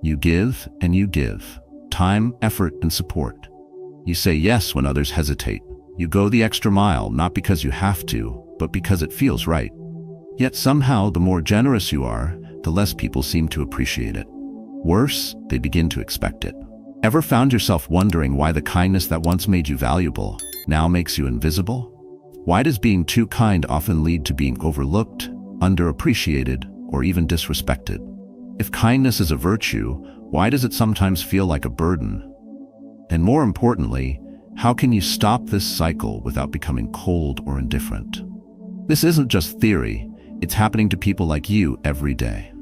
You give and you give. Time, effort, and support. You say yes when others hesitate. You go the extra mile, not because you have to, but because it feels right. Yet somehow, the more generous you are, the less people seem to appreciate it. Worse, they begin to expect it. Ever found yourself wondering why the kindness that once made you valuable now makes you invisible? Why does being too kind often lead to being overlooked, underappreciated, or even disrespected? If kindness is a virtue, why does it sometimes feel like a burden? And more importantly, how can you stop this cycle without becoming cold or indifferent? This isn't just theory, it's happening to people like you every day.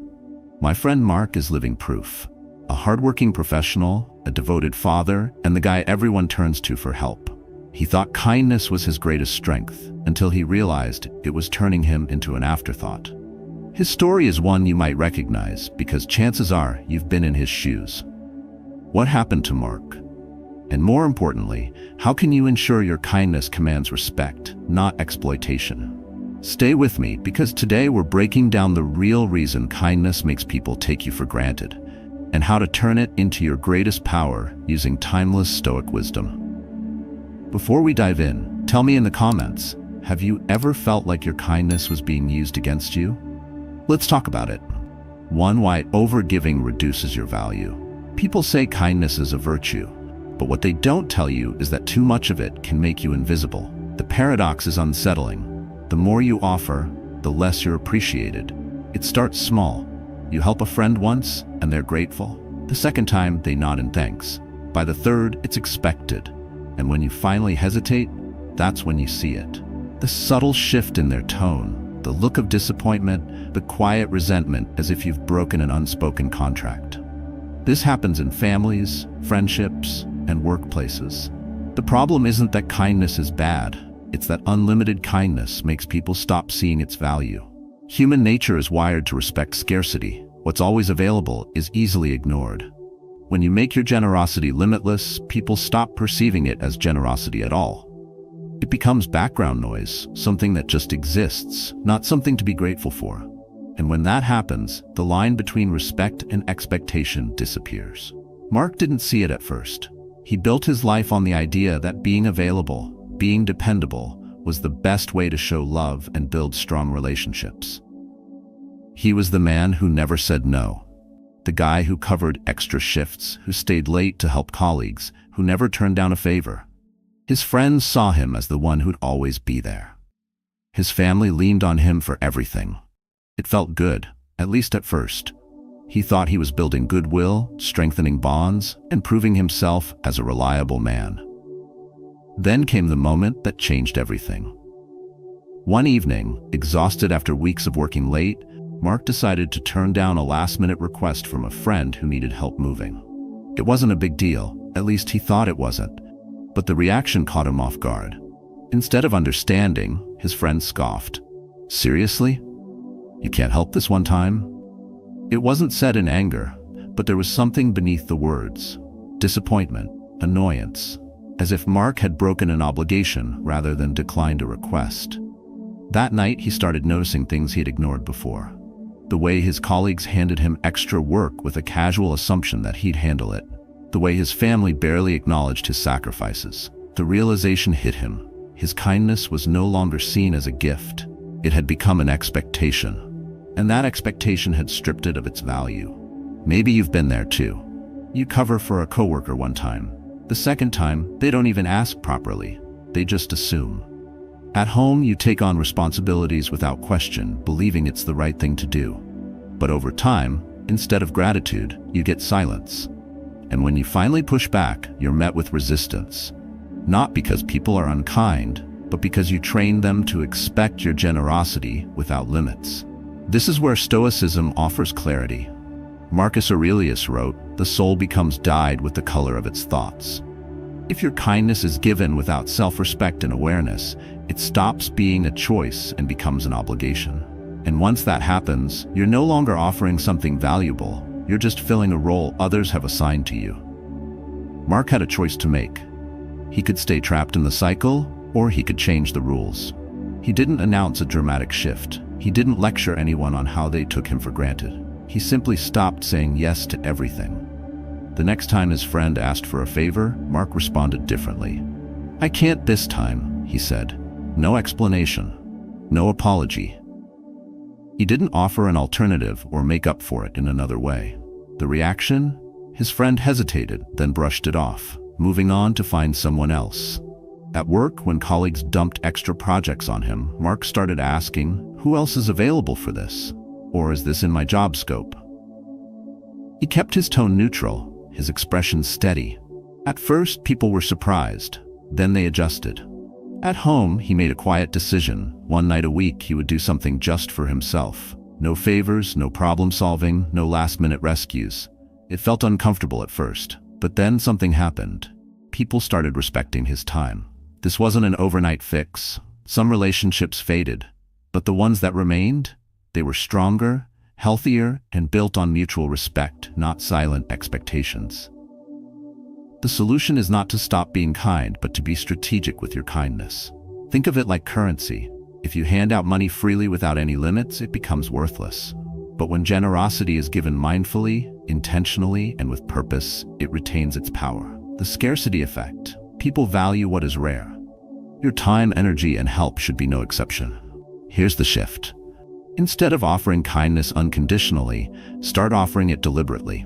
My friend Mark is living proof. A hardworking professional, a devoted father, and the guy everyone turns to for help. He thought kindness was his greatest strength until he realized it was turning him into an afterthought. His story is one you might recognize because chances are you've been in his shoes. What happened to Mark? And more importantly, how can you ensure your kindness commands respect, not exploitation? Stay with me because today we're breaking down the real reason kindness makes people take you for granted and how to turn it into your greatest power using timeless Stoic wisdom. Before we dive in, tell me in the comments, have you ever felt like your kindness was being used against you? Let's talk about it. 1. Why overgiving reduces your value. People say kindness is a virtue, but what they don't tell you is that too much of it can make you invisible. The paradox is unsettling. The more you offer, the less you're appreciated. It starts small. You help a friend once, and they're grateful. The second time, they nod in thanks. By the third, it's expected. And when you finally hesitate, that's when you see it. The subtle shift in their tone, the look of disappointment, the quiet resentment as if you've broken an unspoken contract. This happens in families, friendships, and workplaces. The problem isn't that kindness is bad. It's that unlimited kindness makes people stop seeing its value. Human nature is wired to respect scarcity. What's always available is easily ignored. When you make your generosity limitless, people stop perceiving it as generosity at all. It becomes background noise, something that just exists, not something to be grateful for. And when that happens, the line between respect and expectation disappears. Mark didn't see it at first. He built his life on the idea that being available, being dependable, was the best way to show love and build strong relationships. He was the man who never said no. The guy who covered extra shifts, who stayed late to help colleagues, who never turned down a favor. His friends saw him as the one who'd always be there. His family leaned on him for everything. It felt good, at least at first. He thought he was building goodwill, strengthening bonds, and proving himself as a reliable man. Then came the moment that changed everything. One evening, exhausted after weeks of working late, Mark decided to turn down a last-minute request from a friend who needed help moving. It wasn't a big deal, at least he thought it wasn't, but the reaction caught him off guard. Instead of understanding, his friend scoffed. "Seriously? You can't help this one time?" It wasn't said in anger, but there was something beneath the words. Disappointment, annoyance, as if Mark had broken an obligation rather than declined a request. That night, he started noticing things he had ignored before. The way his colleagues handed him extra work with a casual assumption that he'd handle it. The way his family barely acknowledged his sacrifices. The realization hit him. His kindness was no longer seen as a gift. It had become an expectation. And that expectation had stripped it of its value. Maybe you've been there too. You cover for a coworker one time. The second time, they don't even ask properly. They just assume. At home, you take on responsibilities without question, believing it's the right thing to do. But over time, instead of gratitude, you get silence. And when you finally push back, you're met with resistance. Not because people are unkind, but because you train them to expect your generosity without limits. This is where Stoicism offers clarity. Marcus Aurelius wrote, "The soul becomes dyed with the color of its thoughts." If your kindness is given without self-respect and awareness, it stops being a choice and becomes an obligation. And once that happens, you're no longer offering something valuable, you're just filling a role others have assigned to you. Mark had a choice to make. He could stay trapped in the cycle, or he could change the rules. He didn't announce a dramatic shift. He didn't lecture anyone on how they took him for granted. He simply stopped saying yes to everything. The next time his friend asked for a favor, Mark responded differently. "I can't this time," he said. No explanation, no apology. He didn't offer an alternative or make up for it in another way. The reaction? His friend hesitated, then brushed it off, moving on to find someone else. At work, when colleagues dumped extra projects on him, Mark started asking, "Who else is available for this? Or is this in my job scope?" He kept his tone neutral, his expression steady. At first, people were surprised. Then they adjusted. At home, he made a quiet decision. One night a week, he would do something just for himself. No favors, no problem solving, no last-minute rescues. It felt uncomfortable at first, but then something happened. People started respecting his time. This wasn't an overnight fix. Some relationships faded, but the ones that remained, they were stronger, healthier, and built on mutual respect, not silent expectations. The solution is not to stop being kind, but to be strategic with your kindness. Think of it like currency. If you hand out money freely without any limits, it becomes worthless. But when generosity is given mindfully, intentionally, and with purpose, it retains its power. The scarcity effect. People value what is rare. Your time, energy, and help should be no exception. Here's the shift. Instead of offering kindness unconditionally, start offering it deliberately.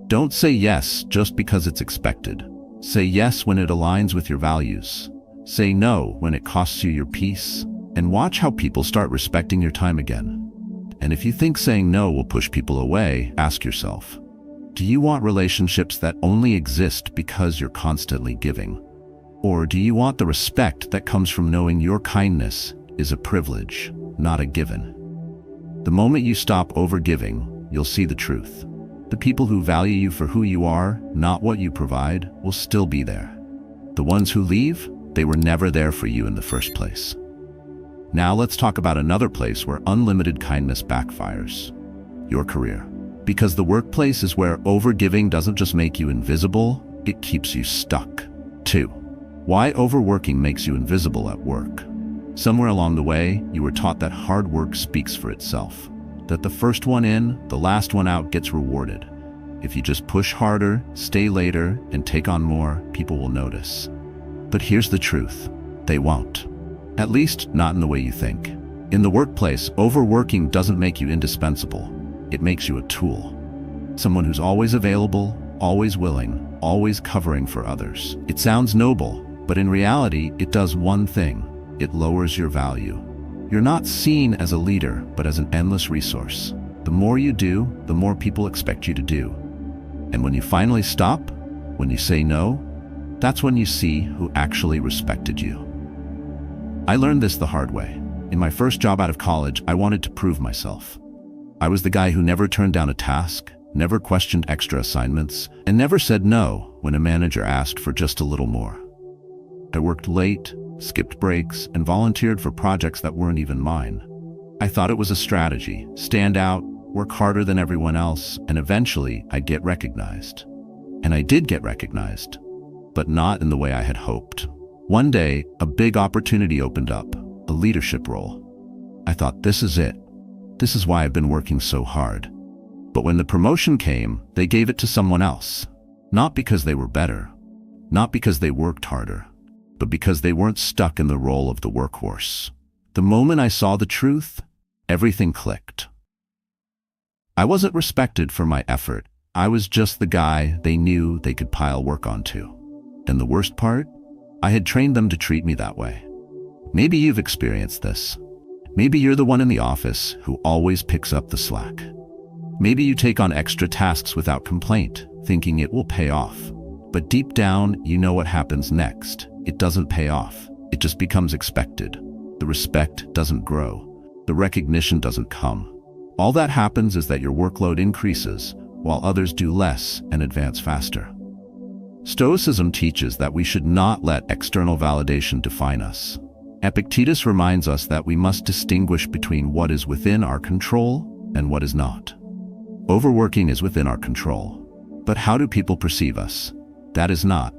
Don't say yes just because it's expected. Say yes when it aligns with your values. Say no when it costs you your peace. And watch how people start respecting your time again. And if you think saying no will push people away, ask yourself, do you want relationships that only exist because you're constantly giving? Or do you want the respect that comes from knowing your kindness is a privilege, not a given? The moment you stop overgiving, you'll see the truth. The people who value you for who you are, not what you provide, will still be there. The ones who leave, they were never there for you in the first place. Now let's talk about another place where unlimited kindness backfires. Your career. Because the workplace is where overgiving doesn't just make you invisible, it keeps you stuck. 2. Why overworking makes you invisible at work. Somewhere along the way, you were taught that hard work speaks for itself. That the first one in, the last one out gets rewarded. If you just push harder, stay later, and take on more, people will notice. But here's the truth. They won't. At least, not in the way you think. In the workplace, overworking doesn't make you indispensable. It makes you a tool. Someone who's always available, always willing, always covering for others. It sounds noble, but in reality, it does one thing. It lowers your value. You're not seen as a leader, but as an endless resource. The more you do, the more people expect you to do. And when you finally stop, when you say no, that's when you see who actually respected you. I learned this the hard way. In my first job out of college, I wanted to prove myself. I was the guy who never turned down a task, never questioned extra assignments, and never said no when a manager asked for just a little more. I worked late, skipped breaks, and volunteered for projects that weren't even mine. I thought it was a strategy, stand out, work harder than everyone else, and eventually I'd get recognized. And I did get recognized, but not in the way I had hoped. One day, a big opportunity opened up, a leadership role. I thought, this is it. This is why I've been working so hard. But when the promotion came, they gave it to someone else. Not because they were better, not because they worked harder, but because they weren't stuck in the role of the workhorse. The moment I saw the truth, everything clicked. I wasn't respected for my effort. I was just the guy they knew they could pile work onto. And the worst part? I had trained them to treat me that way. Maybe you've experienced this. Maybe you're the one in the office who always picks up the slack. Maybe you take on extra tasks without complaint, thinking it will pay off. But deep down, you know what happens next. It doesn't pay off. It just becomes expected. The respect doesn't grow. The recognition doesn't come. All that happens is that your workload increases, while others do less and advance faster. Stoicism teaches that we should not let external validation define us. Epictetus reminds us that we must distinguish between what is within our control and what is not. Overworking is within our control. But how do people perceive us? That is not.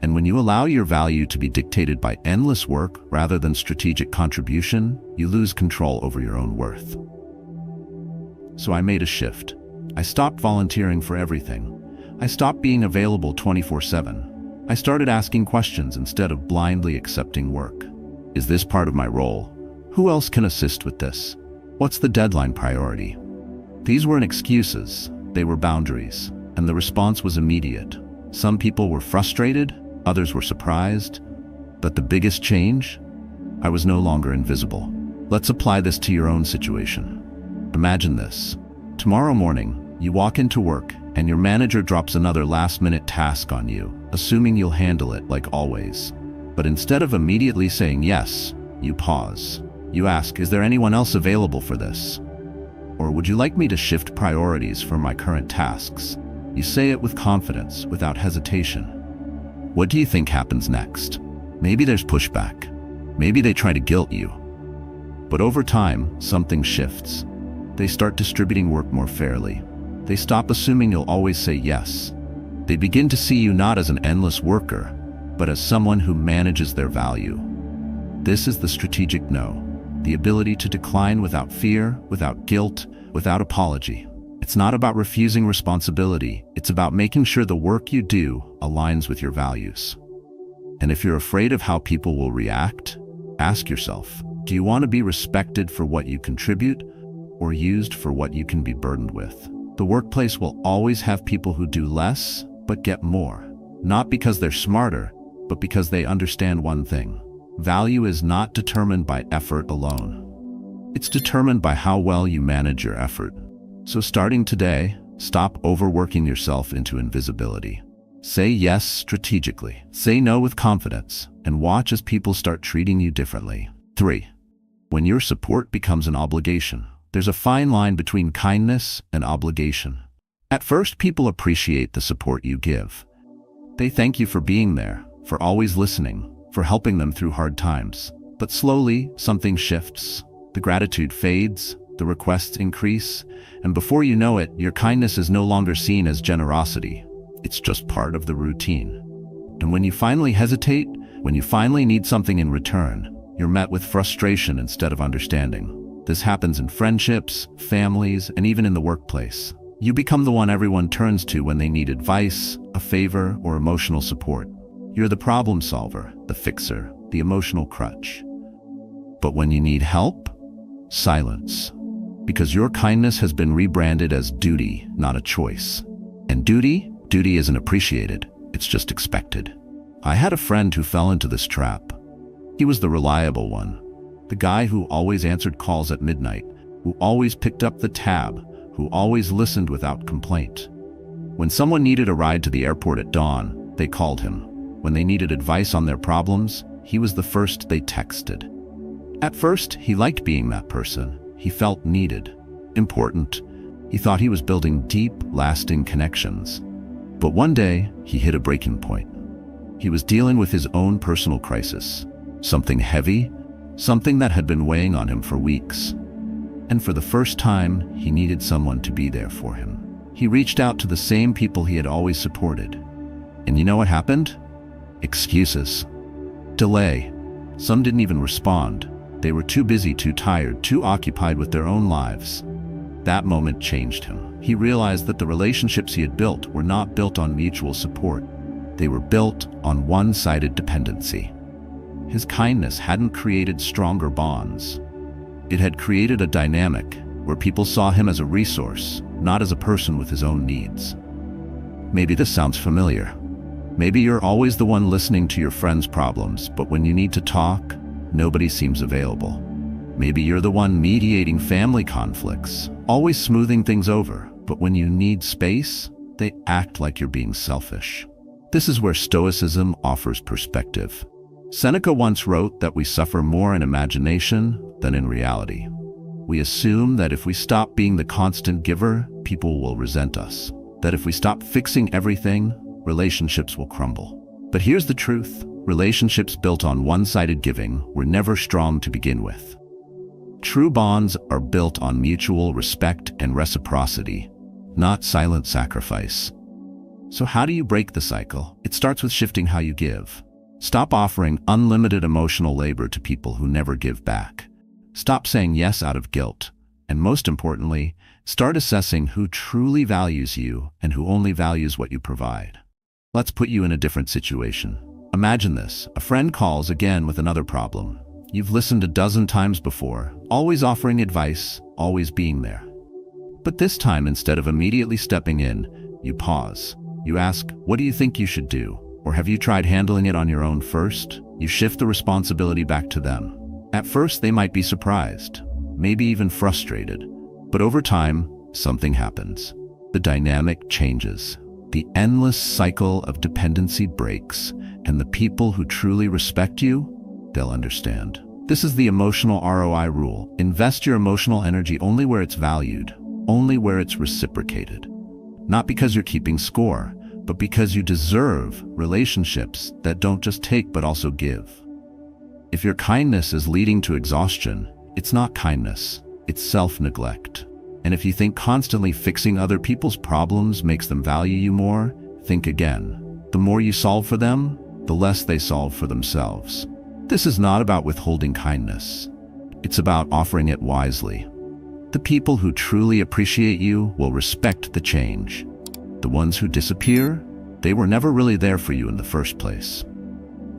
And when you allow your value to be dictated by endless work rather than strategic contribution, you lose control over your own worth. So I made a shift. I stopped volunteering for everything. I stopped being available 24/7. I started asking questions instead of blindly accepting work. Is this part of my role? Who else can assist with this? What's the deadline priority? These weren't excuses, they were boundaries, and the response was immediate. Some people were frustrated, others were surprised, but the biggest change? I was no longer invisible. Let's apply this to your own situation. Imagine this. Tomorrow morning, you walk into work and your manager drops another last-minute task on you, assuming you'll handle it like always. But instead of immediately saying yes, you pause. You ask, is there anyone else available for this? Or would you like me to shift priorities for my current tasks? You say it with confidence, without hesitation. What do you think happens next? Maybe there's pushback. Maybe they try to guilt you. But over time, something shifts. They start distributing work more fairly. They stop assuming you'll always say yes. They begin to see you not as an endless worker, but as someone who manages their value. This is the strategic no. The ability to decline without fear, without guilt, without apology. It's not about refusing responsibility. It's about making sure the work you do aligns with your values. And if you're afraid of how people will react, ask yourself, do you want to be respected for what you contribute or used for what you can be burdened with? The workplace will always have people who do less but get more. Not because they're smarter, but because they understand one thing. Value is not determined by effort alone. It's determined by how well you manage your effort. So starting today, stop overworking yourself into invisibility. Say yes strategically. Say no with confidence, and watch as people start treating you differently. 3. When your support becomes an obligation. There's a fine line between kindness and obligation. At first, people appreciate the support you give. They thank you for being there, for always listening, for helping them through hard times. But slowly, something shifts. The gratitude fades, the requests increase, and before you know it, your kindness is no longer seen as generosity. It's just part of the routine. And when you finally hesitate, when you finally need something in return, you're met with frustration instead of understanding. This happens in friendships, families, and even in the workplace. You become the one everyone turns to when they need advice, a favor, or emotional support. You're the problem solver, the fixer, the emotional crutch. But when you need help, silence. Because your kindness has been rebranded as duty, not a choice. And duty isn't appreciated, it's just expected. I had a friend who fell into this trap. He was the reliable one. The guy who always answered calls at midnight, who always picked up the tab, who always listened without complaint. When someone needed a ride to the airport at dawn, they called him. When they needed advice on their problems, he was the first they texted. At first, he liked being that person. He felt needed, important. He thought he was building deep, lasting connections. But one day, he hit a breaking point. He was dealing with his own personal crisis. Something heavy, something that had been weighing on him for weeks. And for the first time, he needed someone to be there for him. He reached out to the same people he had always supported. And you know what happened? Excuses. Delay. Some didn't even respond. They were too busy, too tired, too occupied with their own lives. That moment changed him. He realized that the relationships he had built were not built on mutual support. They were built on one-sided dependency. His kindness hadn't created stronger bonds. It had created a dynamic where people saw him as a resource, not as a person with his own needs. Maybe this sounds familiar. Maybe you're always the one listening to your friends' problems, but when you need to talk, nobody seems available. Maybe you're the one mediating family conflicts, always smoothing things over, but when you need space, they act like you're being selfish. This is where Stoicism offers perspective. Seneca once wrote that we suffer more in imagination than in reality. We assume that if we stop being the constant giver, people will resent us. That if we stop fixing everything, relationships will crumble. But here's the truth. Relationships built on one-sided giving were never strong to begin with. True bonds are built on mutual respect and reciprocity, not silent sacrifice. So how do you break the cycle? It starts with shifting how you give. Stop offering unlimited emotional labor to people who never give back. Stop saying yes out of guilt, And most importantly, start assessing who truly values you and who only values what you provide. Let's put you in a different situation. Imagine this. A friend calls again with another problem. You've listened a dozen times before, always offering advice, always being there. But this time, instead of immediately stepping in, you pause. You ask, what do you think you should do? Or have you tried handling it on your own first? You shift the responsibility back to them. At first, they might be surprised, maybe even frustrated. But over time, something happens. The dynamic changes. The endless cycle of dependency breaks, and the people who truly respect you, they'll understand. This is the emotional ROI rule. Invest your emotional energy only where it's valued, only where it's reciprocated. Not because you're keeping score, but because you deserve relationships that don't just take but also give. If your kindness is leading to exhaustion, it's not kindness, it's self-neglect. And if you think constantly fixing other people's problems makes them value you more, think again. The more you solve for them, the less they solve for themselves. This is not about withholding kindness. It's about offering it wisely. The people who truly appreciate you will respect the change. The ones who disappear, they were never really there for you in the first place.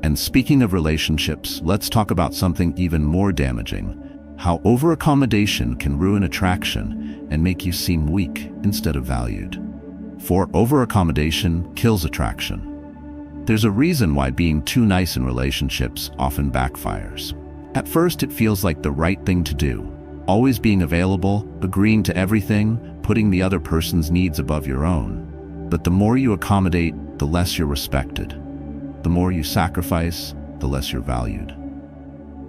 And speaking of relationships, let's talk about something even more damaging. How over-accommodation can ruin attraction and make you seem weak instead of valued. For over-accommodation kills attraction. There's a reason why being too nice in relationships often backfires. At first, it feels like the right thing to do. Always being available, agreeing to everything, putting the other person's needs above your own. But the more you accommodate, the less you're respected. The more you sacrifice, the less you're valued.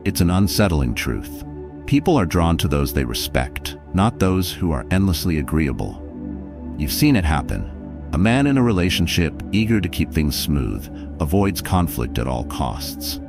It's an unsettling truth. People are drawn to those they respect, not those who are endlessly agreeable. You've seen it happen. A man in a relationship, eager to keep things smooth, avoids conflict at all costs.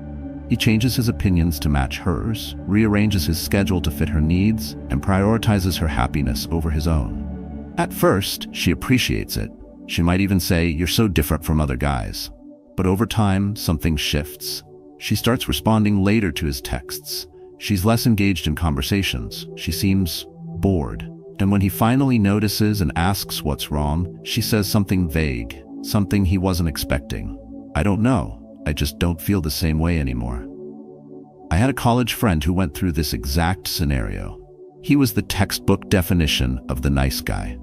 He changes his opinions to match hers, rearranges his schedule to fit her needs, and prioritizes her happiness over his own. At first, she appreciates it. She might even say, "You're so different from other guys." But over time, something shifts. She starts responding later to his texts. She's less engaged in conversations. She seems bored. And when he finally notices and asks what's wrong, she says something vague, something he wasn't expecting. "I don't know. I just don't feel the same way anymore." I had a college friend who went through this exact scenario. He was the textbook definition of the nice guy.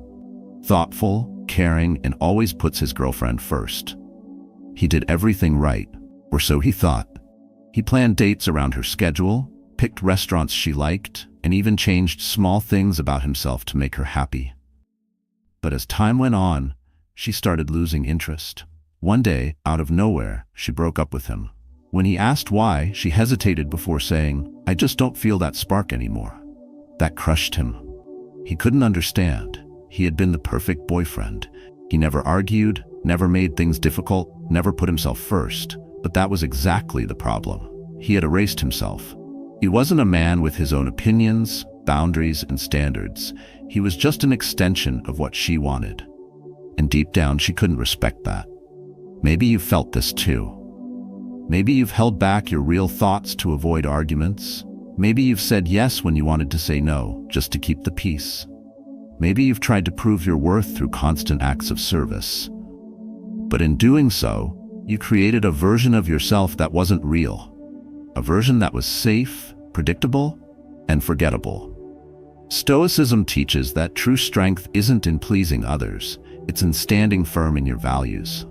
Thoughtful, caring, and always puts his girlfriend first. He did everything right, or so he thought. He planned dates around her schedule, picked restaurants she liked, and even changed small things about himself to make her happy. But as time went on, she started losing interest. One day, out of nowhere, she broke up with him. When he asked why, she hesitated before saying, "I just don't feel that spark anymore." That crushed him. He couldn't understand. He had been the perfect boyfriend. He never argued, never made things difficult, never put himself first. But that was exactly the problem. He had erased himself. He wasn't a man with his own opinions, boundaries, and standards. He was just an extension of what she wanted. And deep down, she couldn't respect that. Maybe you felt this too. Maybe you've held back your real thoughts to avoid arguments. Maybe you've said yes when you wanted to say no, just to keep the peace. Maybe you've tried to prove your worth through constant acts of service. But in doing so, you created a version of yourself that wasn't real. A version that was safe, predictable, and forgettable. Stoicism teaches that true strength isn't in pleasing others, it's in standing firm in your values.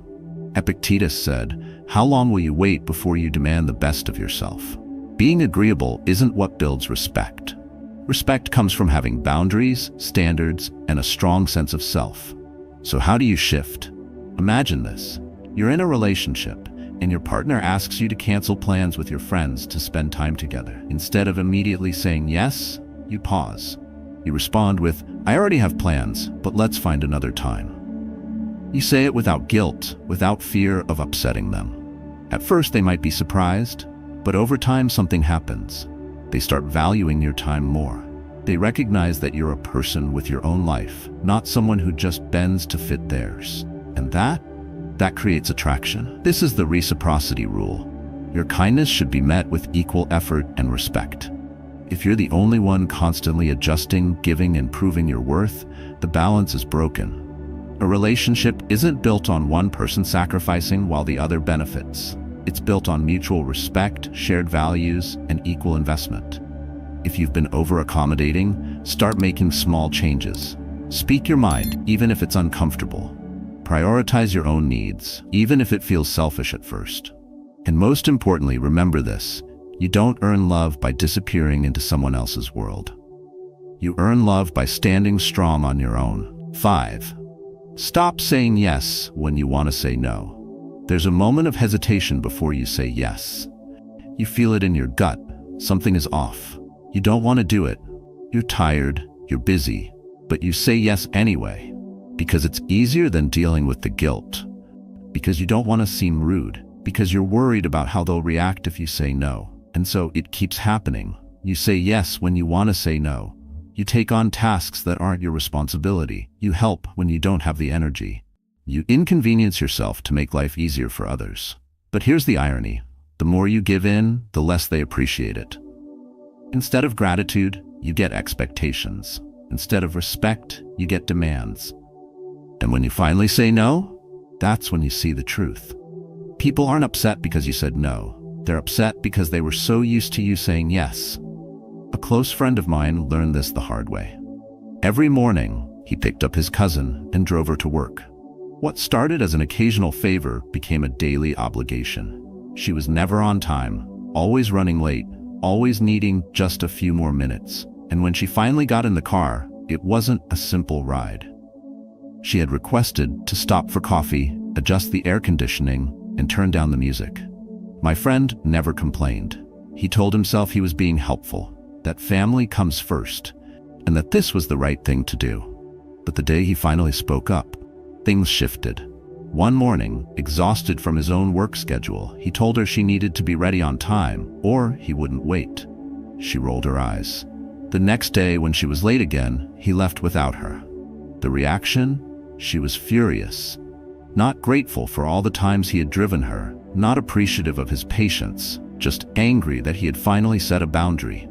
Epictetus said, "How long will you wait before you demand the best of yourself?" Being agreeable isn't what builds respect. Respect comes from having boundaries, standards, and a strong sense of self. So how do you shift? Imagine this. You're in a relationship, and your partner asks you to cancel plans with your friends to spend time together. Instead of immediately saying yes, you pause. You respond with, "I already have plans, but let's find another time." You say it without guilt, without fear of upsetting them. At first, they might be surprised, but over time, something happens. They start valuing your time more. They recognize that you're a person with your own life, not someone who just bends to fit theirs. And that creates attraction. This is the reciprocity rule. Your kindness should be met with equal effort and respect. If you're the only one constantly adjusting, giving, and proving your worth, the balance is broken. A relationship isn't built on one person sacrificing while the other benefits. It's built on mutual respect, shared values, and equal investment. If you've been over-accommodating, start making small changes. Speak your mind, even if it's uncomfortable. Prioritize your own needs, even if it feels selfish at first. And most importantly, remember this: you don't earn love by disappearing into someone else's world. You earn love by standing strong on your own. 5. Stop saying yes when you want to say no. There's a moment of hesitation before you say yes. You feel it in your gut. Something is off. You don't want to do it. You're tired, you're busy, but you say yes anyway, because it's easier than dealing with the guilt, because you don't want to seem rude, because you're worried about how they'll react if you say no. And so it keeps happening. You say yes when you want to say no. You take on tasks that aren't your responsibility. You help when you don't have the energy. You inconvenience yourself to make life easier for others. But here's the irony. The more you give in, the less they appreciate it. Instead of gratitude, you get expectations. Instead of respect, you get demands. And when you finally say no, that's when you see the truth. People aren't upset because you said no. They're upset because they were so used to you saying yes. A close friend of mine learned this the hard way. Every morning, he picked up his cousin and drove her to work. What started as an occasional favor became a daily obligation. She was never on time, always running late, always needing just a few more minutes. And when she finally got in the car, it wasn't a simple ride. She had requested to stop for coffee, adjust the air conditioning, and turn down the music. My friend never complained. He told himself he was being helpful, that family comes first, and that this was the right thing to do. But the day he finally spoke up, things shifted. One morning, exhausted from his own work schedule, he told her she needed to be ready on time, or he wouldn't wait. She rolled her eyes. The next day, when she was late again, he left without her. The reaction? She was furious. Not grateful for all the times he had driven her, not appreciative of his patience, just angry that he had finally set a boundary.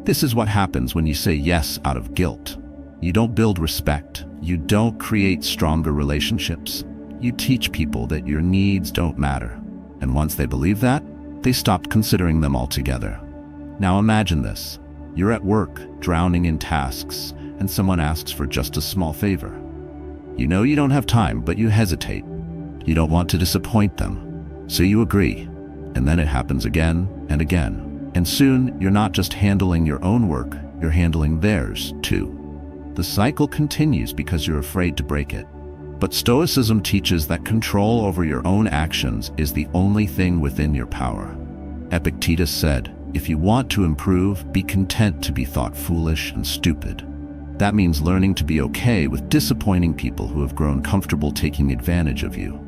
This is what happens when you say yes out of guilt. You don't build respect. You don't create stronger relationships. You teach people that your needs don't matter. And once they believe that, they stop considering them altogether. Now imagine this. You're at work, drowning in tasks, and someone asks for just a small favor. You know you don't have time, but you hesitate. You don't want to disappoint them, so you agree. And then it happens again and again. And soon, you're not just handling your own work, you're handling theirs too. The cycle continues because you're afraid to break it. But Stoicism teaches that control over your own actions is the only thing within your power. Epictetus said, "If you want to improve, be content to be thought foolish and stupid." That means learning to be okay with disappointing people who have grown comfortable taking advantage of you.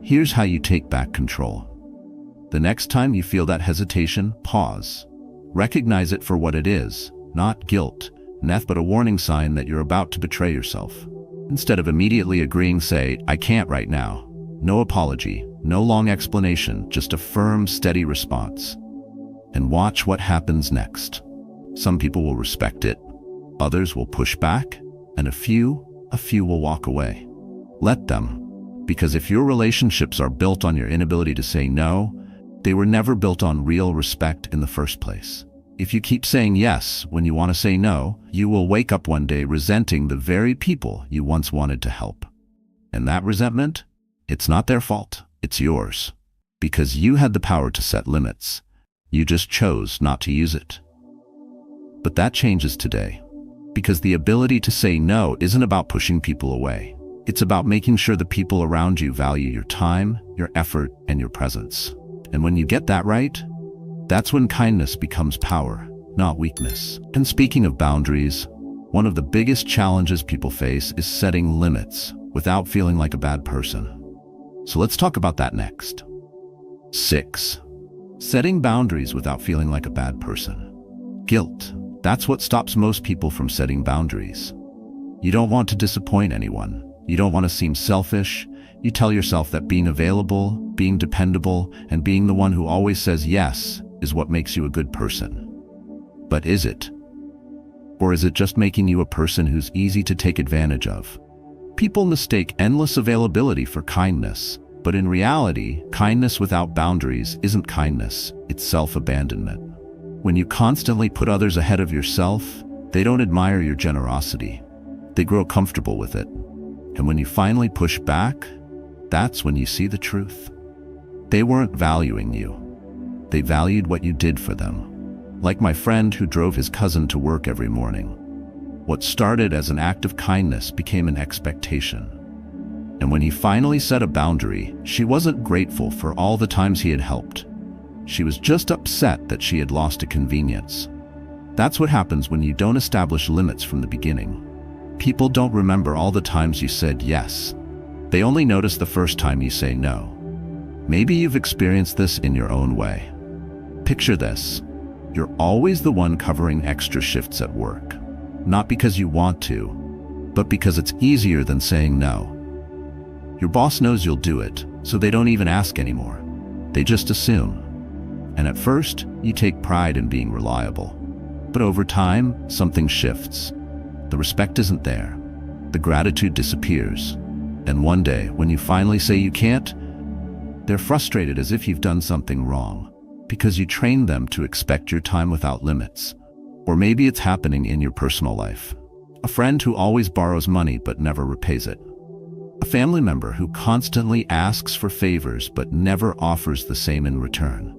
Here's how you take back control. The next time you feel that hesitation, pause. Recognize it for what it is, not guilt, but a warning sign that you're about to betray yourself. Instead of immediately agreeing, say, "I can't right now." No apology, no long explanation, just a firm, steady response. And watch what happens next. Some people will respect it, others will push back, and a few will walk away. Let them. Because if your relationships are built on your inability to say no, they were never built on real respect in the first place. If you keep saying yes when you want to say no, you will wake up one day resenting the very people you once wanted to help. And that resentment, it's not their fault, it's yours. Because you had the power to set limits. You just chose not to use it. But that changes today. Because the ability to say no isn't about pushing people away. It's about making sure the people around you value your time, your effort, and your presence. And when you get that right, that's when kindness becomes power, not weakness. And speaking of boundaries, one of the biggest challenges people face is setting limits without feeling like a bad person. So let's talk about that next. 6. Setting boundaries without feeling like a bad person. Guilt. That's what stops most people from setting boundaries. You don't want to disappoint anyone. You don't want to seem selfish. You tell yourself that being available, being dependable, and being the one who always says yes is what makes you a good person. But is it? Or is it just making you a person who's easy to take advantage of? People mistake endless availability for kindness, but in reality, kindness without boundaries isn't kindness, it's self-abandonment. When you constantly put others ahead of yourself, they don't admire your generosity. They grow comfortable with it. And when you finally push back, that's when you see the truth. They weren't valuing you. They valued what you did for them. Like my friend who drove his cousin to work every morning. What started as an act of kindness became an expectation. And when he finally set a boundary, she wasn't grateful for all the times he had helped. She was just upset that she had lost a convenience. That's what happens when you don't establish limits from the beginning. People don't remember all the times you said yes. They only notice the first time you say no. Maybe you've experienced this in your own way. Picture this. You're always the one covering extra shifts at work. Not because you want to, but because it's easier than saying no. Your boss knows you'll do it, so they don't even ask anymore. They just assume. And at first, you take pride in being reliable. But over time, something shifts. The respect isn't there. The gratitude disappears. And one day, when you finally say you can't, they're frustrated as if you've done something wrong, because you trained them to expect your time without limits. Or maybe it's happening in your personal life. A friend who always borrows money but never repays it. A family member who constantly asks for favors but never offers the same in return.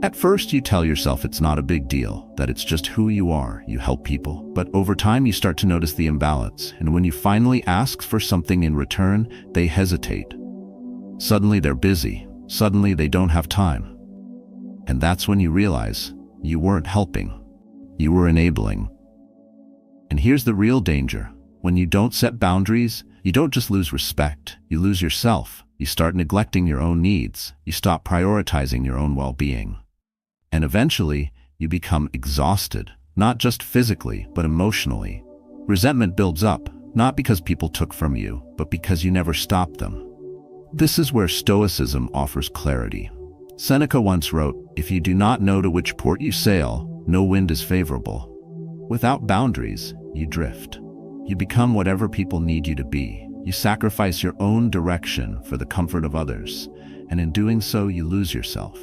At first you tell yourself it's not a big deal, that it's just who you are, you help people, but over time you start to notice the imbalance, and when you finally ask for something in return, they hesitate. Suddenly they're busy, suddenly they don't have time. And that's when you realize you weren't helping, you were enabling. And here's the real danger. When you don't set boundaries, you don't just lose respect, you lose yourself. You start neglecting your own needs, you stop prioritizing your own well-being. And eventually, you become exhausted, not just physically, but emotionally. Resentment builds up, not because people took from you, but because you never stopped them. This is where Stoicism offers clarity. Seneca once wrote, "If you do not know to which port you sail, no wind is favorable." Without boundaries, you drift. You become whatever people need you to be. You sacrifice your own direction for the comfort of others, and in doing so, you lose yourself.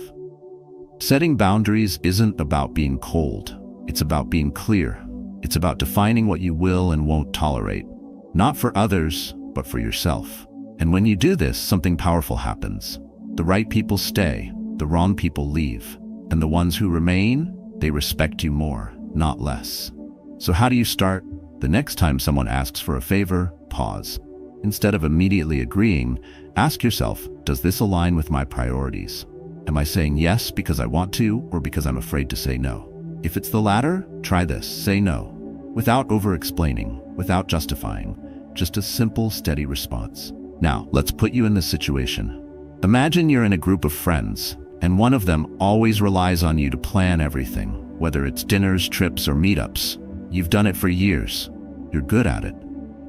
Setting boundaries isn't about being cold. It's about being clear. It's about defining what you will and won't tolerate, not for others, but for yourself. And when you do this, something powerful happens. The right people stay, the wrong people leave, and the ones who remain, they respect you more, not less. So how do you start? The next time someone asks for a favor, pause. Instead of immediately agreeing, ask yourself, does this align with my priorities? Am I saying yes because I want to, or because I'm afraid to say no? If it's the latter, try this. Say no, without over-explaining, without justifying, just a simple, steady response. Now, let's put you in this situation. Imagine you're in a group of friends, and one of them always relies on you to plan everything, whether it's dinners, trips, or meetups. You've done it for years. You're good at it.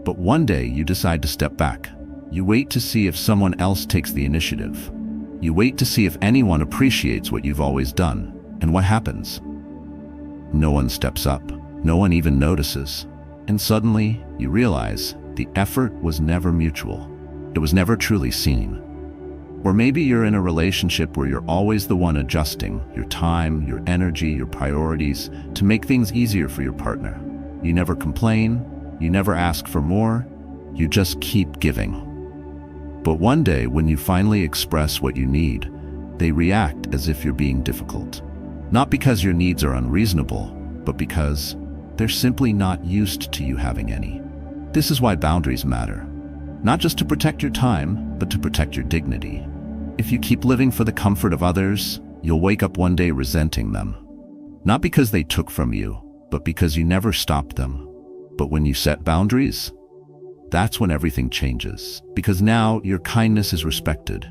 But one day you decide to step back. You wait to see if someone else takes the initiative. You wait to see if anyone appreciates what you've always done. And what happens? No one steps up. No one even notices. And suddenly you realize the effort was never mutual. It was never truly seen. Or maybe you're in a relationship where you're always the one adjusting your time, your energy, your priorities to make things easier for your partner. You never complain. You never ask for more, you just keep giving. But one day, when you finally express what you need, they react as if you're being difficult. Not because your needs are unreasonable, but because they're simply not used to you having any. This is why boundaries matter. Not just to protect your time, but to protect your dignity. If you keep living for the comfort of others, you'll wake up one day resenting them. Not because they took from you, but because you never stopped them. But when you set boundaries, that's when everything changes. Because now your kindness is respected,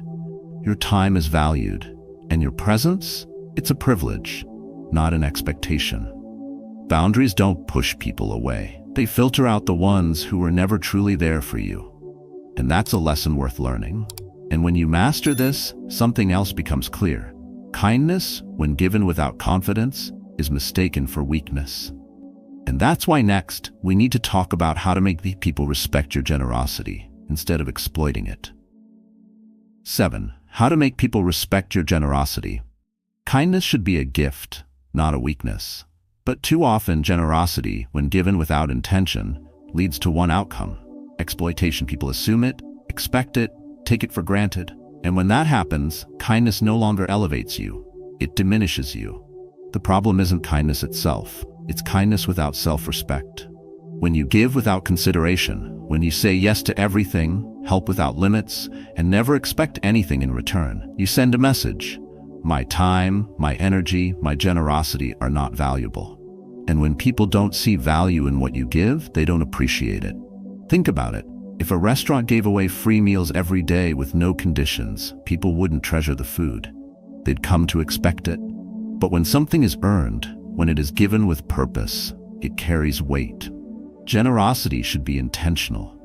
your time is valued, and your presence, it's a privilege, not an expectation. Boundaries don't push people away. They filter out the ones who were never truly there for you. And that's a lesson worth learning. And when you master this, something else becomes clear. Kindness, when given without confidence, is mistaken for weakness. And that's why next, we need to talk about how to make the people respect your generosity instead of exploiting it. 7. How to make people respect your generosity. Kindness should be a gift, not a weakness. But too often, generosity, when given without intention, leads to one outcome: exploitation. People assume it, expect it, take it for granted. And when that happens, kindness no longer elevates you. It diminishes you. The problem isn't kindness itself. It's kindness without self-respect. When you give without consideration, when you say yes to everything, help without limits, and never expect anything in return, you send a message: my time, my energy, my generosity are not valuable. And when people don't see value in what you give, they don't appreciate it. Think about it. If a restaurant gave away free meals every day with no conditions, people wouldn't treasure the food. They'd come to expect it. But when something is earned, when it is given with purpose, it carries weight. Generosity should be intentional,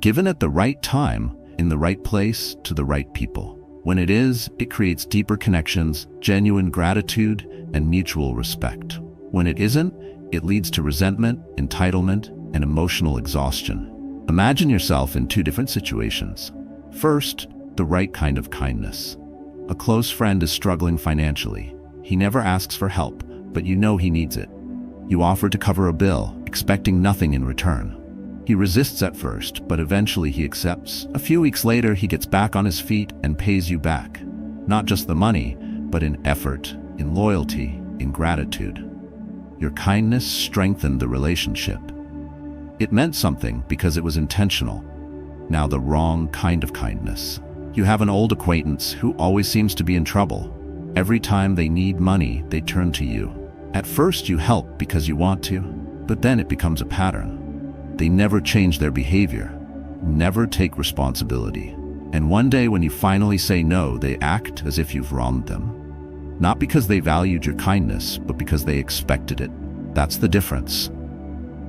given at the right time, in the right place, to the right people. When it is, it creates deeper connections, genuine gratitude, and mutual respect. When it isn't, it leads to resentment, entitlement, and emotional exhaustion. Imagine yourself in two different situations. First, the right kind of kindness. A close friend is struggling financially. He never asks for help, but you know he needs it. You offer to cover a bill, expecting nothing in return. He resists at first, but eventually he accepts. A few weeks later, he gets back on his feet and pays you back. Not just the money, but in effort, in loyalty, in gratitude. Your kindness strengthened the relationship. It meant something because it was intentional. Now the wrong kind of kindness. You have an old acquaintance who always seems to be in trouble. Every time they need money, they turn to you. At first you help because you want to, but then it becomes a pattern. They never change their behavior, never take responsibility. And one day when you finally say no, they act as if you've wronged them. Not because they valued your kindness, but because they expected it. That's the difference.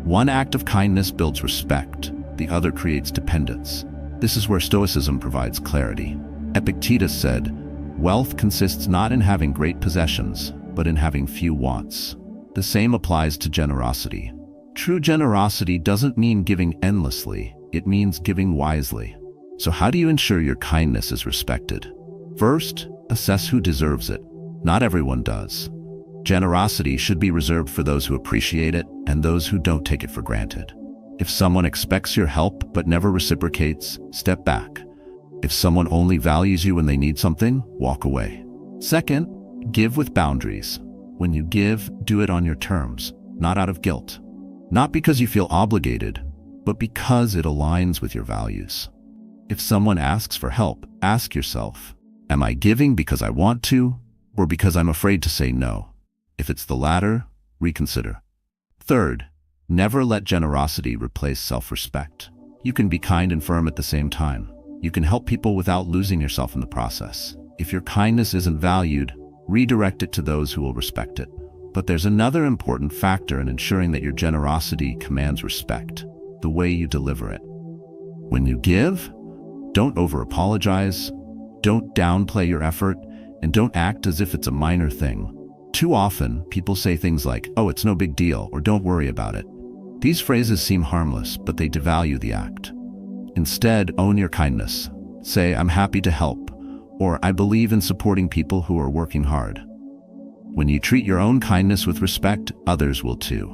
One act of kindness builds respect, the other creates dependence. This is where Stoicism provides clarity. Epictetus said, "Wealth consists not in having great possessions, but in having few wants." The same applies to generosity. True generosity doesn't mean giving endlessly, it means giving wisely. So how do you ensure your kindness is respected? First, assess who deserves it. Not everyone does. Generosity should be reserved for those who appreciate it and those who don't take it for granted. If someone expects your help but never reciprocates, step back. If someone only values you when they need something, walk away. Second, give with boundaries. When you give, do it on your terms, not out of guilt. Not because you feel obligated, but because it aligns with your values. If someone asks for help, ask yourself, am I giving because I want to, or because I'm afraid to say no? If it's the latter, reconsider. Third, never let generosity replace self-respect. You can be kind and firm at the same time. You can help people without losing yourself in the process. If your kindness isn't valued, redirect it to those who will respect it. But there's another important factor in ensuring that your generosity commands respect: the way you deliver it. When you give, don't over-apologize, don't downplay your effort, and don't act as if it's a minor thing. Too often, people say things like, "Oh, it's no big deal," or "Don't worry about it." These phrases seem harmless, but they devalue the act. Instead, own your kindness. Say, "I'm happy to help," or "I believe in supporting people who are working hard." When you treat your own kindness with respect, others will too.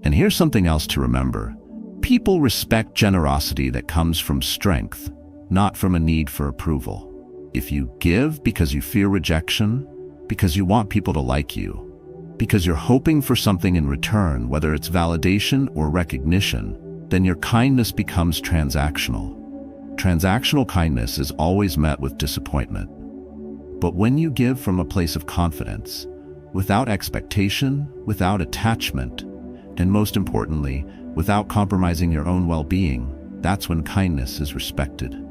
And here's something else to remember. People respect generosity that comes from strength, not from a need for approval. If you give because you fear rejection, because you want people to like you, because you're hoping for something in return, whether it's validation or recognition, then your kindness becomes transactional. Transactional kindness is always met with disappointment. But when you give from a place of confidence, without expectation, without attachment, and most importantly, without compromising your own well-being, that's when kindness is respected.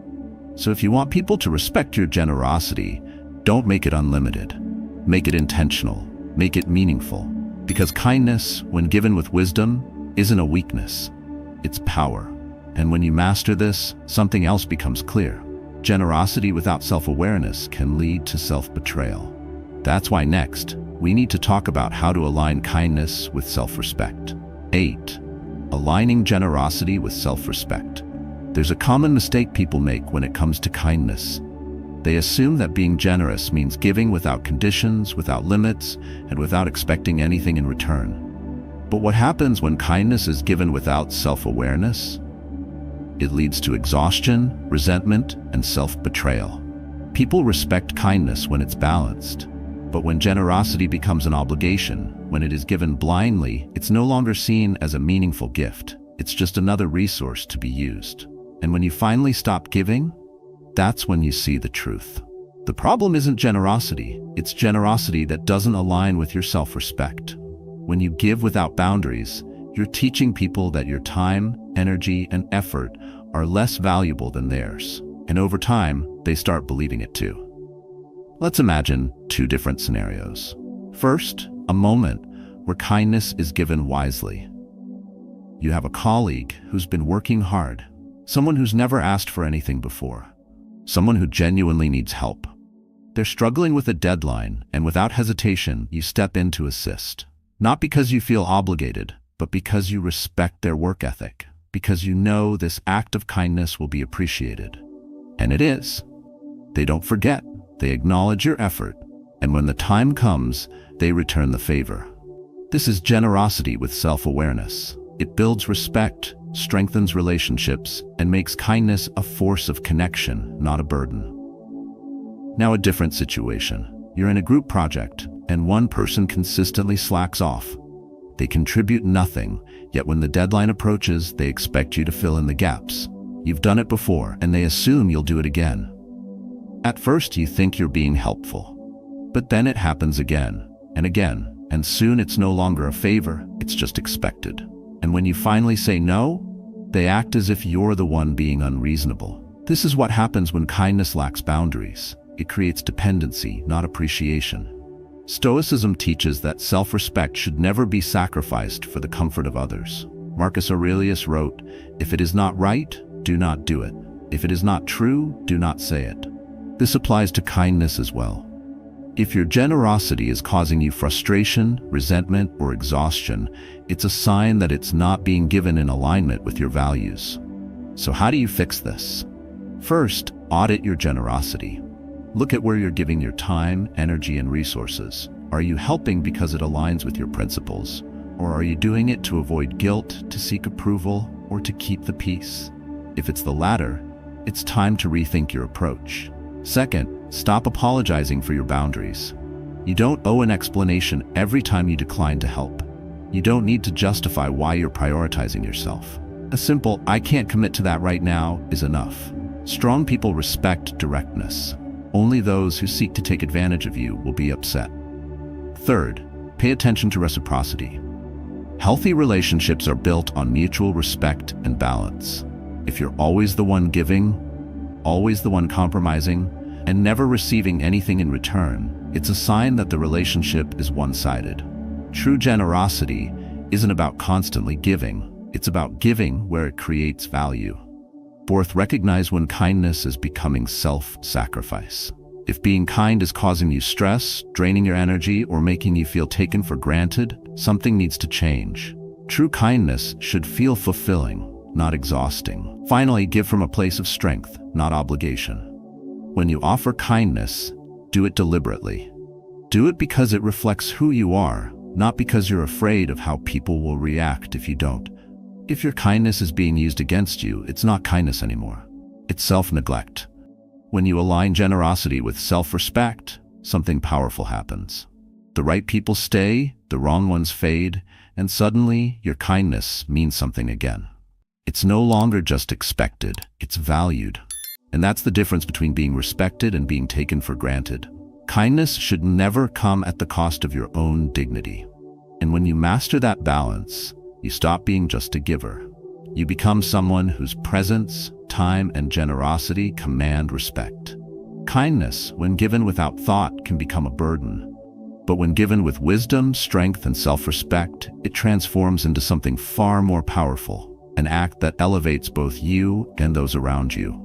So if you want people to respect your generosity, don't make it unlimited. Make it intentional. Make it meaningful. Because kindness, when given with wisdom, isn't a weakness. It's power. And when you master this, something else becomes clear. Generosity without self-awareness can lead to self-betrayal. That's why next, we need to talk about how to align kindness with self-respect. 8. Aligning generosity with self-respect. There's a common mistake people make when it comes to kindness. They assume that being generous means giving without conditions, without limits, and without expecting anything in return. But what happens when kindness is given without self-awareness? It leads to exhaustion, resentment, and self-betrayal. People respect kindness when it's balanced. But when generosity becomes an obligation, when it is given blindly, it's no longer seen as a meaningful gift. It's just another resource to be used. And when you finally stop giving, that's when you see the truth. The problem isn't generosity. It's generosity that doesn't align with your self-respect. When you give without boundaries, you're teaching people that your time, energy, and effort are less valuable than theirs. And over time, they start believing it too. Let's imagine 2 different scenarios. First, a moment where kindness is given wisely. You have a colleague who's been working hard, someone who's never asked for anything before, someone who genuinely needs help. They're struggling with a deadline, and without hesitation, you step in to assist. Not because you feel obligated, but because you respect their work ethic, because you know this act of kindness will be appreciated. And it is. They don't forget. They acknowledge your effort, and when the time comes, they return the favor. This is generosity with self-awareness. It builds respect, strengthens relationships, and makes kindness a force of connection, not a burden. Now a different situation. You're in a group project, and one person consistently slacks off. They contribute nothing, yet when the deadline approaches, they expect you to fill in the gaps. You've done it before, and they assume you'll do it again. At first, you think you're being helpful. But then it happens again, and soon it's no longer a favor, it's just expected. And when you finally say no, they act as if you're the one being unreasonable. This is what happens when kindness lacks boundaries. It creates dependency, not appreciation. Stoicism teaches that self-respect should never be sacrificed for the comfort of others. Marcus Aurelius wrote, "If it is not right, do not do it. If it is not true, do not say it." This applies to kindness as well. If your generosity is causing you frustration, resentment, or exhaustion, it's a sign that it's not being given in alignment with your values. So how do you fix this? First, audit your generosity. Look at where you're giving your time, energy, and resources. Are you helping because it aligns with your principles? Or are you doing it to avoid guilt, to seek approval, or to keep the peace? If it's the latter, it's time to rethink your approach. Second, stop apologizing for your boundaries. You don't owe an explanation every time you decline to help. You don't need to justify why you're prioritizing yourself. A simple, "I can't commit to that right now," is enough. Strong people respect directness. Only those who seek to take advantage of you will be upset. Third, pay attention to reciprocity. Healthy relationships are built on mutual respect and balance. If you're always the one giving, always the one compromising, and never receiving anything in return, it's a sign that the relationship is one-sided. True generosity isn't about constantly giving, it's about giving where it creates value. Fourth, recognize when kindness is becoming self-sacrifice. If being kind is causing you stress, draining your energy, or making you feel taken for granted, something needs to change. True kindness should feel fulfilling, not exhausting. Finally, give from a place of strength, not obligation. When you offer kindness, do it deliberately. Do it because it reflects who you are, not because you're afraid of how people will react if you don't. If your kindness is being used against you, it's not kindness anymore. It's self-neglect. When you align generosity with self-respect, something powerful happens. The right people stay, the wrong ones fade, and suddenly your kindness means something again. It's no longer just expected, it's valued. And that's the difference between being respected and being taken for granted. Kindness should never come at the cost of your own dignity. And when you master that balance, you stop being just a giver. You become someone whose presence, time, and generosity command respect. Kindness, when given without thought, can become a burden. But when given with wisdom, strength, and self-respect, it transforms into something far more powerful, an act that elevates both you and those around you.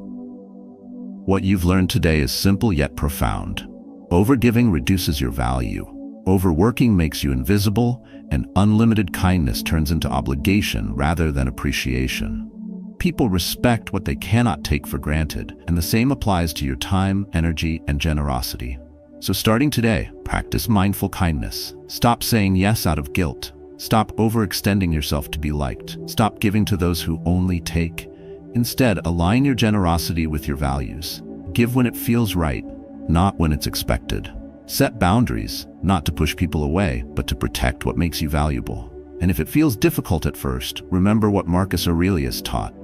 What you've learned today is simple yet profound. Overgiving reduces your value. Overworking makes you invisible, and unlimited kindness turns into obligation rather than appreciation. People respect what they cannot take for granted, and the same applies to your time, energy, and generosity. So starting today, practice mindful kindness. Stop saying yes out of guilt. Stop overextending yourself to be liked. Stop giving to those who only take. Instead, align your generosity with your values. Give when it feels right, not when it's expected. Set boundaries, not to push people away, but to protect what makes you valuable. And if it feels difficult at first, remember what Marcus Aurelius taught.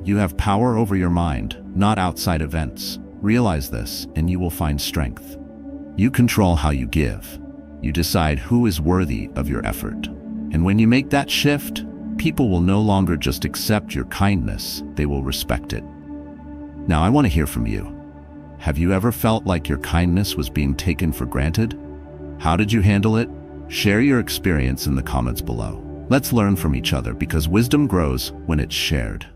You have power over your mind, not outside events. Realize this, and you will find strength. You control how you give. You decide who is worthy of your effort. And when you make that shift, people will no longer just accept your kindness, they will respect it. Now I want to hear from you. Have you ever felt like your kindness was being taken for granted? How did you handle it? Share your experience in the comments below. Let's learn from each other because wisdom grows when it's shared.